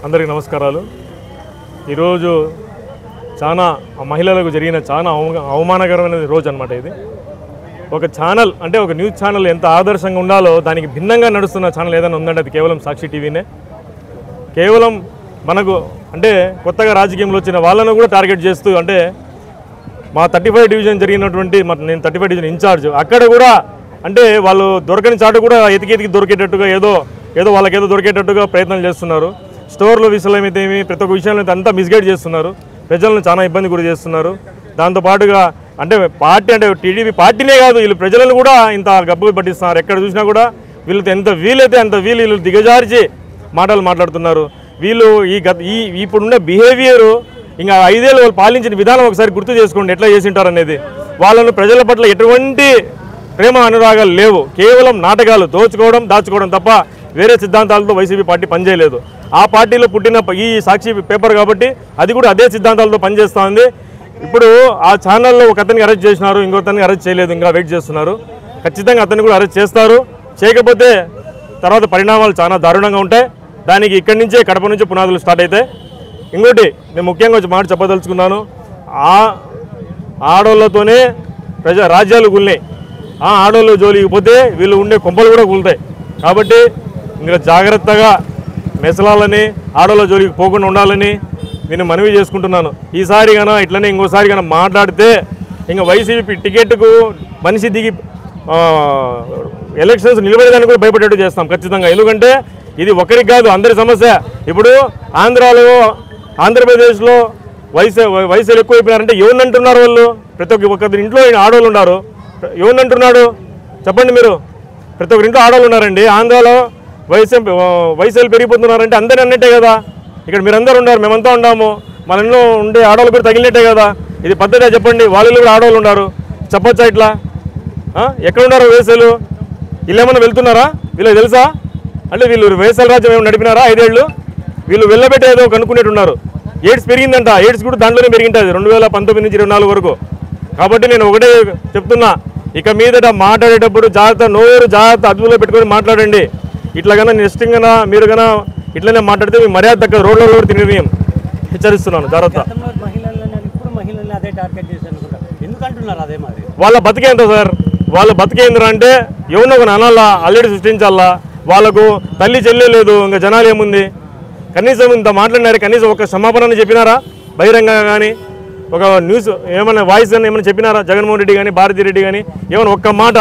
అందరికీ నమస్కారాలు. ఈరోజు చాలా మహిళలకు జరిగిన చాలా అవమానకరమైన రోజు అన్నమాట. ఇది ఒక ఛానల్ అంటే ఒక న్యూస్ ఛానల్ ఎంత ఆదర్శంగా ఉండాలో దానికి భిన్నంగా నడుస్తున్న ఛానల్ ఏదైనా ఉందంటే అది కేవలం సాక్షి టీవీనే. కేవలం మనకు అంటే కొత్తగా రాజకీయంలో వచ్చిన వాళ్ళను కూడా టార్గెట్ చేస్తూ అంటే మా 35 డివిజన్ జరిగినటువంటి నేను 35 డివిజన్ ఇన్ఛార్జ్ అక్కడ కూడా అంటే వాళ్ళు దొరకని చాటు కూడా ఎతికి దొరికేటట్టుగా ఏదో వాళ్ళకి దొరికేటట్టుగా ప్రయత్నం చేస్తున్నారు. స్టోర్లో విషయమైతేమి ప్రతి ఒక్క విషయంలో అంతా మిస్గైడ్ చేస్తున్నారు, ప్రజలను చాలా ఇబ్బంది గురి చేస్తున్నారు. దాంతోపాటుగా అంటే పార్టీ అంటే టీడీపీ పార్టీనే కాదు వీళ్ళు ప్రజలను కూడా ఇంత గబ్బు పట్టిస్తున్నారు. ఎక్కడ చూసినా కూడా వీళ్ళతో ఎంత వీలైతే అంత వీళ్ళు దిగజార్చి మాటలు మాట్లాడుతున్నారు. వీళ్ళు ఇప్పుడున్న బిహేవియరు ఇంకా 5 ఏళ్ళు వాళ్ళు పాలించిన విధానం ఒకసారి గుర్తు చేసుకోండి ఎట్లా చేసింటారు అనేది. వాళ్ళను ప్రజల పట్ల ఎటువంటి ప్రేమ అనురాగాలు లేవు, కేవలం నాటకాలు దాచుకోవడం తప్ప వేరే సిద్ధాంతాలతో వైసీపీ పార్టీ పనిచేయలేదు. ఆ పార్టీలో పుట్టిన ఈ సాక్షి పేపర్ కాబట్టి అది కూడా అదే సిద్ధాంతాలతో పనిచేస్తూ ఉంది. ఇప్పుడు ఆ ఛానల్లో ఒక అతనికి అరెస్ట్ చేసినారు, ఇంకొకతనికి అరెస్ట్ చేయలేదు, ఇంకా వెయిట్ చేస్తున్నారు. ఖచ్చితంగా అతన్ని కూడా అరెస్ట్ చేస్తారు. చేయకపోతే తర్వాత పరిణామాలు చాలా దారుణంగా ఉంటాయి. దానికి ఇక్కడి నుంచే కడప నుంచే పునాదులు స్టార్ట్ అవుతాయి. ఇంకోటి నేను ముఖ్యంగా వచ్చి మాట చెప్పదలుచుకున్నాను, ఆడోళ్ళతోనే రాజ్యాలు కూలినాయి. ఆ ఆడోళ్ళు జోలికి పోతే వీళ్ళు ఉండే కొంపలు కూడా కూలుతాయి. కాబట్టి ఇంకా జాగ్రత్తగా మెసలాలని ఆడోళ్ళ జోలికి పోకుండా ఉండాలని నేను మనవి చేసుకుంటున్నాను. ఈసారి కన్నా ఇట్లనే ఇంకోసారి కన్నా మాట్లాడితే ఇంకా వైసీపీ టికెట్కు మనిషి దిగి ఎలక్షన్స్ నిలబడేదానికి కూడా భయపడేట్టు చేస్తాం ఖచ్చితంగా. ఎందుకంటే ఇది ఒకరికి కాదు అందరి సమస్య. ఇప్పుడు ఆంధ్రప్రదేశ్లో వయసులు ఎక్కువైపోయినారంటే ఎవరిని అంటున్నారు వాళ్ళు? ప్రతి ఒక్కరి ఇంట్లో ఆడవాళ్ళు ఉన్నారు. ఎవరిని అంటున్నాడు చెప్పండి మీరు? ప్రతి ఒక్కరి ఇంట్లో ఆడవాళ్ళు ఉన్నారండి. ఆంధ్రాలో వయసులు పెరిగిపోతున్నారంటే అందరినీ అన్నట్టే కదా. ఇక్కడ మీరందరూ ఉన్నారు, మేమంతా ఉన్నాము, మన ఇంట్లో ఉండే ఆడవాళ్ళు కూడా తగిలినట్టే కదా. ఇది పద్ధతే చెప్పండి? వాళ్ళు కూడా ఆడవాళ్ళు ఉన్నారు, చెప్పొచ్చా ఇట్లా? ఎక్కడ ఉన్నారు వయసులు? వీళ్ళు ఏమన్నా వెళ్తున్నారా? వీళ్ళకి తెలుసా? అంటే వీళ్ళు వేసల రాజ్యం ఏమైనా నడిపినారా 5 ఏళ్ళు? వీళ్ళు వెళ్ళబెట్టే ఏదో కనుక్కునేట్టున్నారు. ఎయిడ్స్ పెరిగిందంట, ఎయిడ్స్ కూడా దాంట్లోనే పెరిగింటుంది 2019 నుంచి 24 వరకు. కాబట్టి నేను ఒకటే చెప్తున్నా, ఇక మీదట మాట్లాడేటప్పుడు జాగ్రత్త అదుపులో పెట్టుకొని మాట్లాడండి. ఇట్లా కన్నా నెక్స్ట్ కన్నా మీరు కన్నా ఇట్లనే మాట్లాడితే మీ మర్యాద దక్కదు, రోడ్లలో కూడా తినేయం. హెచ్చరిస్తున్నాను, జాగ్రత్త. వాళ్ళ బతికేంత సార్, వాళ్ళ బతికేంద్ర అంటే ఎవరినో ఒక అనాలా, అల్లడి సృష్టించాలా. వాళ్ళకు తల్లి చెల్లె లేదు, ఇంకా జనాలు ఏముంది? కనీసం ఇంత మాట్లాడినారు, కనీసం ఒక క్షమాపణ చెప్పినారా బహిరంగంగా? కానీ ఒక న్యూస్ ఏమైనా వాయిస్ అని ఏమైనా చెప్పినారా? జగన్మోహన్ రెడ్డి కానీ భారతిరెడ్డి కానీ ఏమైనా ఒక్క మాట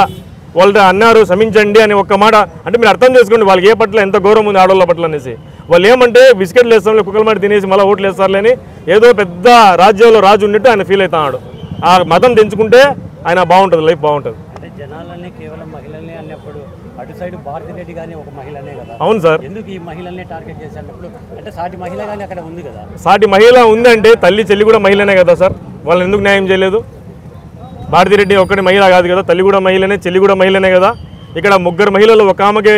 వాళ్ళు అన్నారు క్షమించండి అని ఒక్క మాట అంటే మీరు అర్థం చేసుకోండి వాళ్ళకి ఏ పట్ల ఎంత గౌరవం ఉంది ఆడవాళ్ళ పట్ల అనేసి. వాళ్ళు ఏమంటే బిస్కెట్లు వేస్తాం, కుక్కల మాట తినేసి మళ్ళీ ఓట్లు వేస్తారులేని ఏదో పెద్ద రాజ్యంలో రాజు ఉన్నట్టు ఆయన ఫీల్ అవుతున్నాడు. ఆ మతం తెంచుకుంటే ఆయన బాగుంటుంది, లైఫ్ బాగుంటుంది. జనాలన్నీ కేవలం మహిళల్ని అన్నప్పుడు అటు సైడ్ భారతిరెడ్డి కానీ ఒక మహిళనే కదా. అవును సార్. ఎందుకు ఈ మహిళల్ని టార్గెట్ చేసినప్పుడు అంటే సాటి మహిళ కానీ అక్కడ ఉంది కదా. సాటి మహిళ ఉందంటే తల్లి చెల్లి కూడా మహిళనే కదా సార్. వాళ్ళని ఎందుకు న్యాయం చేయలేదు? భారతిరెడ్డి ఒక్కటి మహిళ కాదు కదా, తల్లి కూడా మహిళనే, చెల్లి కూడా మహిళనే కదా. ఇక్కడ 3 మహిళలు ఒక ఆమెకే